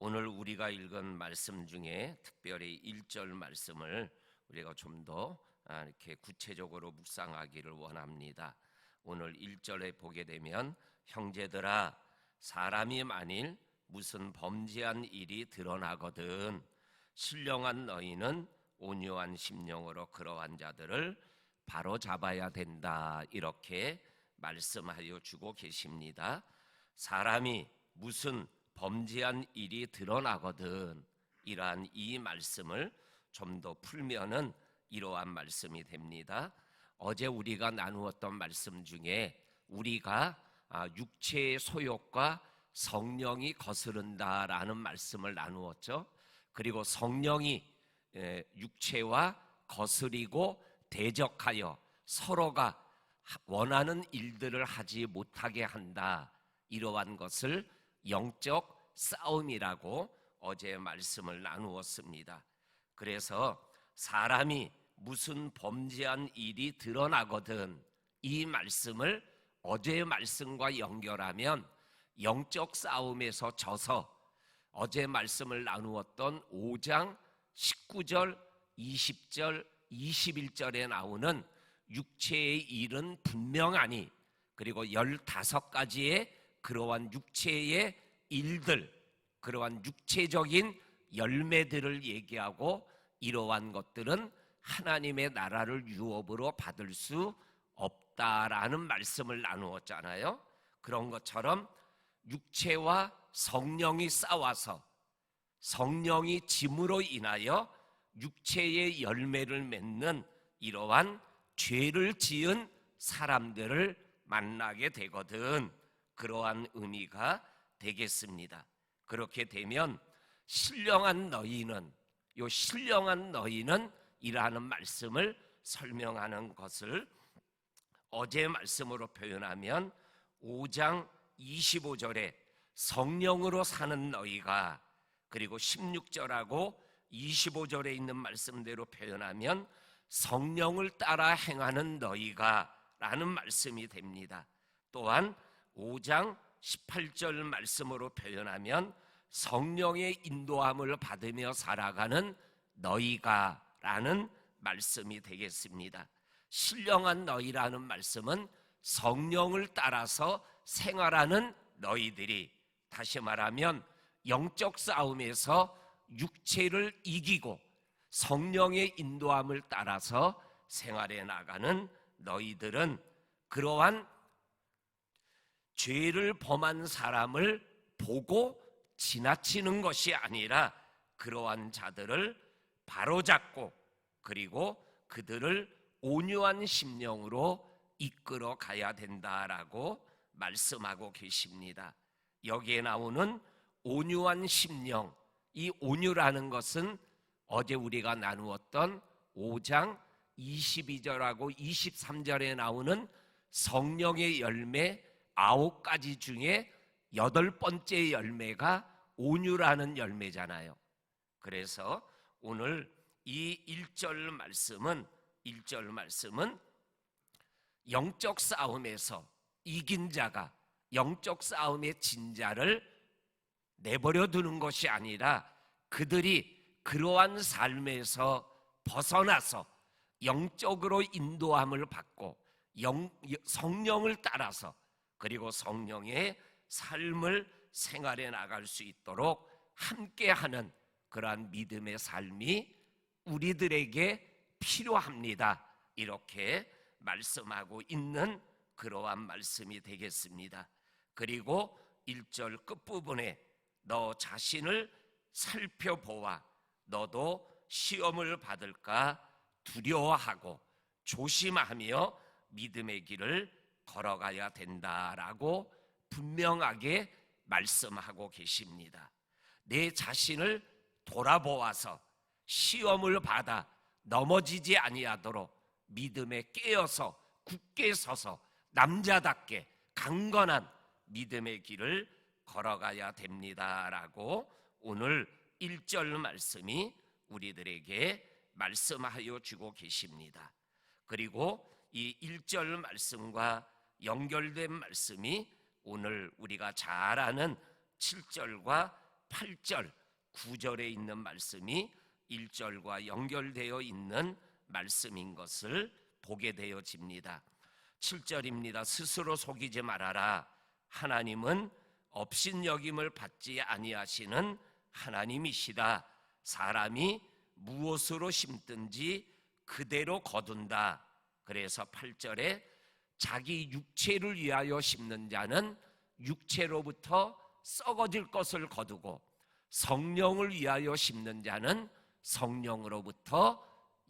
오늘 우리가 읽은 말씀 중에 특별히 1절 말씀을 우리가 좀 더 이렇게 구체적으로 묵상하기를 원합니다. 오늘 1절에 보게 되면 형제들아 사람이 만일 무슨 범죄한 일이 드러나거든 신령한 너희는 온유한 심령으로 그러한 자들을 바로 잡아야 된다, 이렇게 말씀하여 주고 계십니다. 사람이 무슨 범죄한 일이 드러나거든, 이러한 이 말씀을 좀 더 풀면은 이러한 말씀이 됩니다. 어제 우리가 나누었던 말씀 중에 우리가 육체의 소욕과 성령이 거스른다라는 말씀을 나누었죠. 그리고 성령이 육체와 거스리고 대적하여 서로가 원하는 일들을 하지 못하게 한다, 이러한 것을 영적 싸움이라고 어제 말씀을 나누었습니다. 그래서 사람이 무슨 범죄한 일이 드러나거든, 이 말씀을 어제의 말씀과 연결하면 영적 싸움에서 져서 어제 말씀을 나누었던 5장 19절, 20절, 21절에 나오는 육체의 일은 분명하니, 그리고 15가지의 그러한 육체의 일들, 그러한 육체적인 열매들을 얘기하고, 이러한 것들은 하나님의 나라를 유업으로 받을 수 없다라는 말씀을 나누었잖아요. 그런 것처럼 육체와 성령이 싸워서 성령이 짐으로 인하여 육체의 열매를 맺는 이러한 죄를 지은 사람들을 만나게 되거든, 그러한 의미가 되겠습니다. 그렇게 되면 신령한 너희는, 요 신령한 너희는 이라는 말씀을 설명하는 것을 어제 말씀으로 표현하면 5장 25절에 성령으로 사는 너희가, 그리고 16절하고 25절에 있는 말씀대로 표현하면 성령을 따라 행하는 너희가 라는 말씀이 됩니다. 또한 5장 18절 말씀으로 표현하면 성령의 인도함을 받으며 살아가는 너희가 라는 말씀이 되겠습니다. 신령한 너희라는 말씀은 성령을 따라서 생활하는 너희들이, 다시 말하면 영적 싸움에서 육체를 이기고 성령의 인도함을 따라서 생활해 나가는 너희들은 그러한 죄를 범한 사람을 보고 지나치는 것이 아니라 그러한 자들을 바로잡고, 그리고 그들을 온유한 심령으로 이끌어 가야 된다라고 말씀하고 계십니다. 여기에 나오는 온유한 심령, 이 온유라는 것은 어제 우리가 나누었던 5장 22절하고 23절에 나오는 성령의 열매 9가지 중에 8번째 열매가 온유라는 열매잖아요. 그래서 오늘 이 1절 말씀은 영적 싸움에서 이긴 자가 영적 싸움의 진자를 내버려 두는 것이 아니라 그들이 그러한 삶에서 벗어나서 영적으로 인도함을 받고 성령을 따라서, 그리고 성령의 삶을 생활해 나갈 수 있도록 함께하는 그러한 믿음의 삶이 우리들에게 필요합니다, 이렇게 말씀하고 있는 그러한 말씀이 되겠습니다. 그리고 1절 끝부분에 너 자신을 살펴보아 너도 시험을 받을까 두려워하고 조심하며 믿음의 길을 걸어가야 된다라고 분명하게 말씀하고 계십니다. 내 자신을 돌아보아서 시험을 받아 넘어지지 아니하도록 믿음에 깨어서 굳게 서서 남자답게 강건한 믿음의 길을 걸어가야 됩니다라고 오늘 1절 말씀이 우리들에게 말씀하여 주고 계십니다. 그리고 이 1절 말씀과 연결된 말씀이 오늘 우리가 잘 아는 7절과 8절, 9절에 있는 말씀이 1절과 연결되어 있는 말씀인 것을 보게 되어집니다. 7절입니다. 스스로 속이지 말아라. 하나님은 업신여김을 받지 아니하시는 하나님이시다. 사람이 무엇으로 심든지 그대로 거둔다. 그래서 8절에 자기 육체를 위하여 심는 자는 육체로부터 썩어질 것을 거두고 성령을 위하여 심는 자는 성령으로부터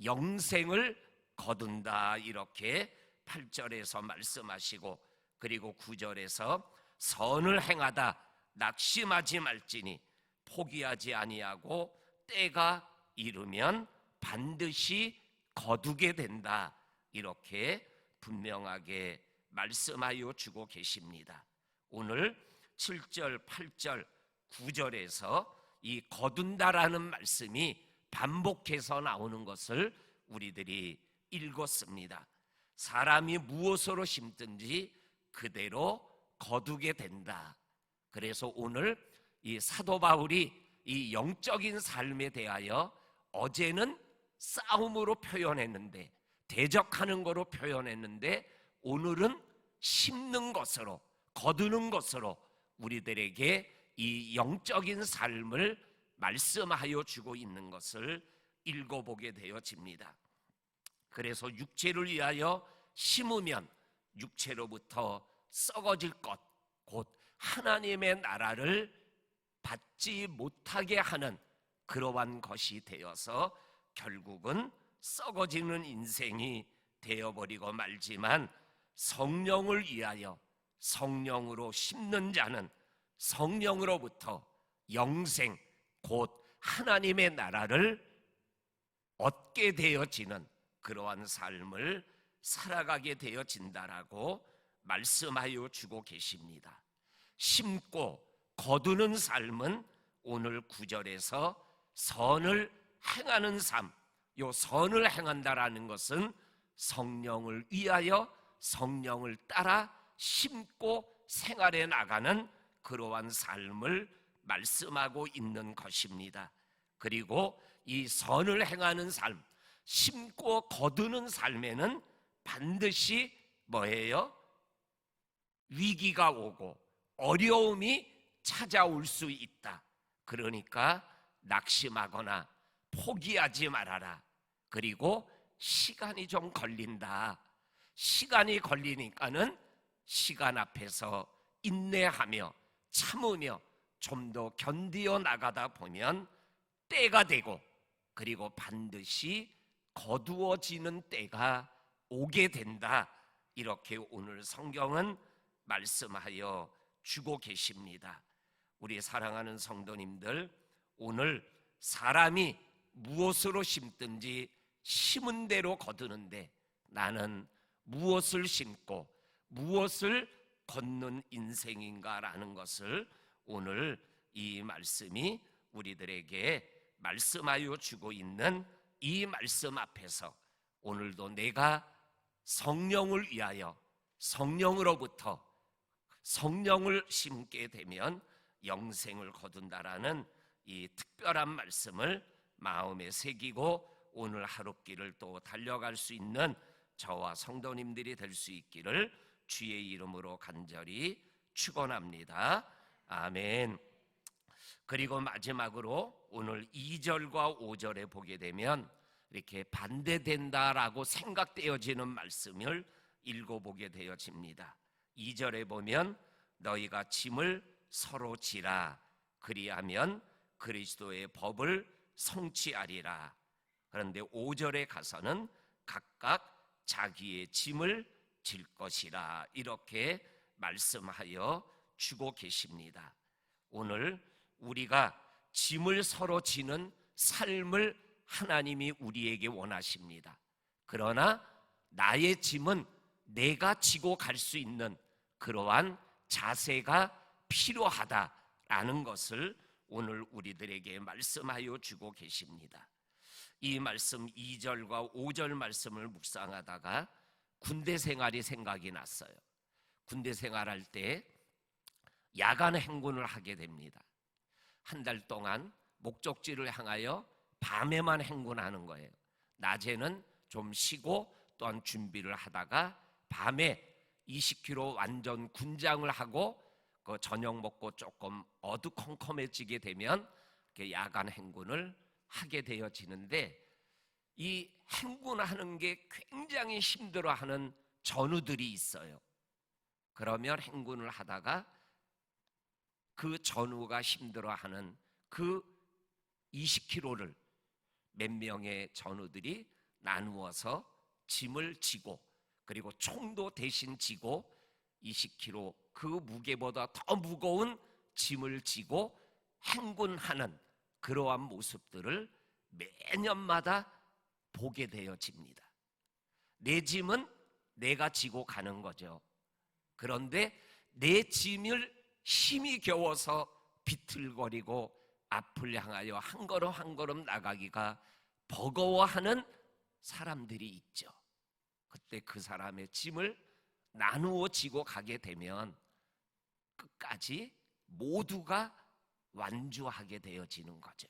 영생을 거둔다. 이렇게 8절에서 말씀하시고, 그리고 9절에서 선을 행하다 낙심하지 말지니 포기하지 아니하고 때가 이르면 반드시 거두게 된다. 이렇게 분명하게 말씀하여 주고 계십니다. 오늘 7절, 8절, 9절에서 이 거둔다라는 말씀이 반복해서 나오는 것을 우리들이 읽었습니다. 사람이 무엇으로 심든지 그대로 거두게 된다. 그래서 오늘 이 사도 바울이 이 영적인 삶에 대하여 어제는 싸움으로 표현했는데, 대적하는 거로 표현했는데, 오늘은 심는 것으로, 거두는 것으로 우리들에게 이 영적인 삶을 말씀하여 주고 있는 것을 읽어보게 되어집니다. 그래서 육체를 위하여 심으면 육체로부터 썩어질 것, 곧 하나님의 나라를 받지 못하게 하는 그러한 것이 되어서 결국은 썩어지는 인생이 되어버리고 말지만, 성령을 위하여 성령으로 심는 자는 성령으로부터 영생, 곧 하나님의 나라를 얻게 되어지는 그러한 삶을 살아가게 되어진다라고 말씀하여 주고 계십니다. 심고 거두는 삶은 오늘 9절에서 선을 행하는 삶, 요 선을 행한다라는 것은 성령을 위하여 성령을 따라 심고 생활해 나가는 그러한 삶을 말씀하고 있는 것입니다. 그리고 이 선을 행하는 삶, 심고 거두는 삶에는 반드시 뭐예요? 위기가 오고 어려움이 찾아올 수 있다. 그러니까 낙심하거나 포기하지 말아라. 그리고 시간이 좀 걸린다. 시간이 걸리니까는 시간 앞에서 인내하며 참으며 좀 더 견디어 나가다 보면 때가 되고, 그리고 반드시 거두어지는 때가 오게 된다. 이렇게 오늘 성경은 말씀하여 주고 계십니다. 우리 사랑하는 성도님들, 오늘 사람이 무엇으로 심든지 심은 대로 거두는데, 나는 무엇을 심고 무엇을 걷는 인생인가라는 것을 오늘 이 말씀이 우리들에게 말씀하여 주고 있는 이 말씀 앞에서 오늘도 내가 성령을 위하여 성령으로부터 성령을 심게 되면 영생을 거둔다라는 이 특별한 말씀을 마음에 새기고 오늘 하루길을 또 달려갈 수 있는 저와 성도님들이 될 수 있기를 주의 이름으로 간절히 축원합니다. 아멘. 그리고 마지막으로 오늘 2절과 5절에 보게 되면 이렇게 반대된다라고 생각되어지는 말씀을 읽어보게 되어집니다. 2절에 보면 너희가 짐을 서로 지라, 그리하면 그리스도의 법을 성취하리라. 그런데 5절에 가서는 각각 자기의 짐을 질 것이라, 이렇게 말씀하여 주고 계십니다. 오늘 우리가 짐을 서로 지는 삶을 하나님이 우리에게 원하십니다. 그러나 나의 짐은 내가 지고 갈 수 있는 그러한 자세가 필요하다라는 것을 오늘 우리들에게 말씀하여 주고 계십니다. 이 말씀 2절과 5절 말씀을 묵상하다가 군대 생활이 생각이 났어요. 군대 생활할 때 야간 행군을 하게 됩니다. 한 달 동안 목적지를 향하여 밤에만 행군하는 거예요. 낮에는 좀 쉬고 또한 준비를 하다가 밤에 20km 완전 군장을 하고 그 저녁 먹고 조금 어두컴컴해지게 되면 야간 행군을 하게 되어지는데, 이 행군하는 게 굉장히 힘들어하는 전우들이 있어요. 그러면 행군을 하다가 그 전우가 힘들어하는 그 20km를 몇 명의 전우들이 나누어서 짐을 지고, 그리고 총도 대신 지고 20km 그 무게보다 더 무거운 짐을 지고 행군하는 그러한 모습들을 매년마다 보게 되어집니다. 내 짐은 내가 지고 가는 거죠. 그런데 내 짐을 힘이 겨워서 비틀거리고 앞을 향하여 한 걸음 한 걸음 나가기가 버거워하는 사람들이 있죠. 그때 그 사람의 짐을 나누어 지고 가게 되면 끝까지 모두가 완주하게 되어지는 거죠.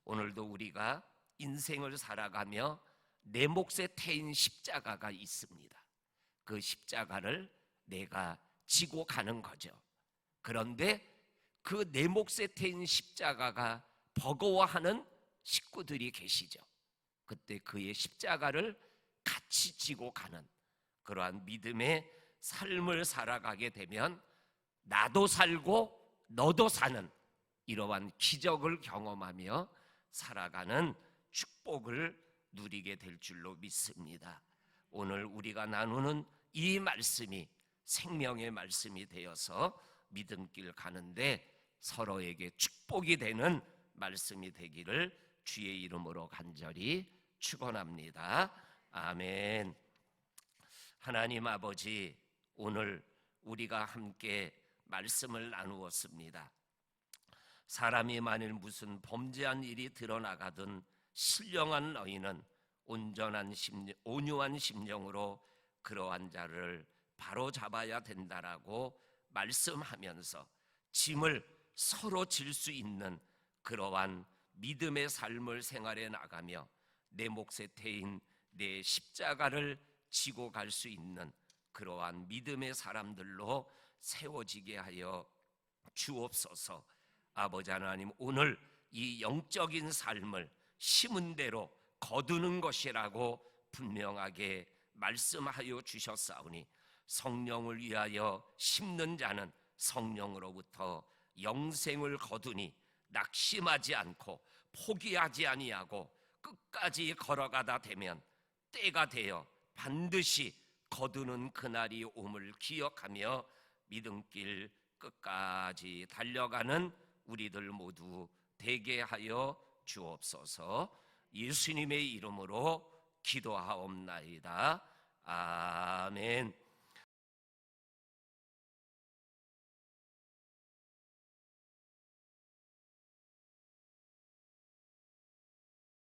오늘도 우리가 인생을 살아가며 내 몫에 태인 십자가가 있습니다. 그 십자가를 내가 지고 가는 거죠. 그런데 그 내 몫에 태인 십자가가 버거워하는 식구들이 계시죠. 그때 그의 십자가를 같이 지고 가는 그러한 믿음의 삶을 살아가게 되면 나도 살고 너도 사는 이러한 기적을 경험하며 살아가는 축복을 누리게 될 줄로 믿습니다. 오늘 우리가 나누는 이 말씀이 생명의 말씀이 되어서 믿음길 가는데 서로에게 축복이 되는 말씀이 되기를 주의 이름으로 간절히 축원합니다. 아멘. 하나님 아버지, 오늘 우리가 함께 말씀을 나누었습니다. 사람이 만일 무슨 범죄한 일이 드러나가든 신령한 너희는 온유한 심령으로 그러한 자를 바로 잡아야 된다라고 말씀하면서 짐을 서로 질 수 있는 그러한 믿음의 삶을 생활해 나가며 내 몫에 태인 내 십자가를 지고 갈 수 있는 그러한 믿음의 사람들로 세워지게 하여 주옵소서. 아버지 하나님, 오늘 이 영적인 삶을 심은 대로 거두는 것이라고 분명하게 말씀하여 주셨사오니 성령을 위하여 심는 자는 성령으로부터 영생을 거두니 낙심하지 않고 포기하지 아니하고 끝까지 걸어가다 되면 때가 되어 반드시 거두는 그날이 옴을 기억하며 믿음길 끝까지 달려가는 우리들 모두 되게 하여 주옵소서. 예수님의 이름으로 기도하옵나이다. 아멘.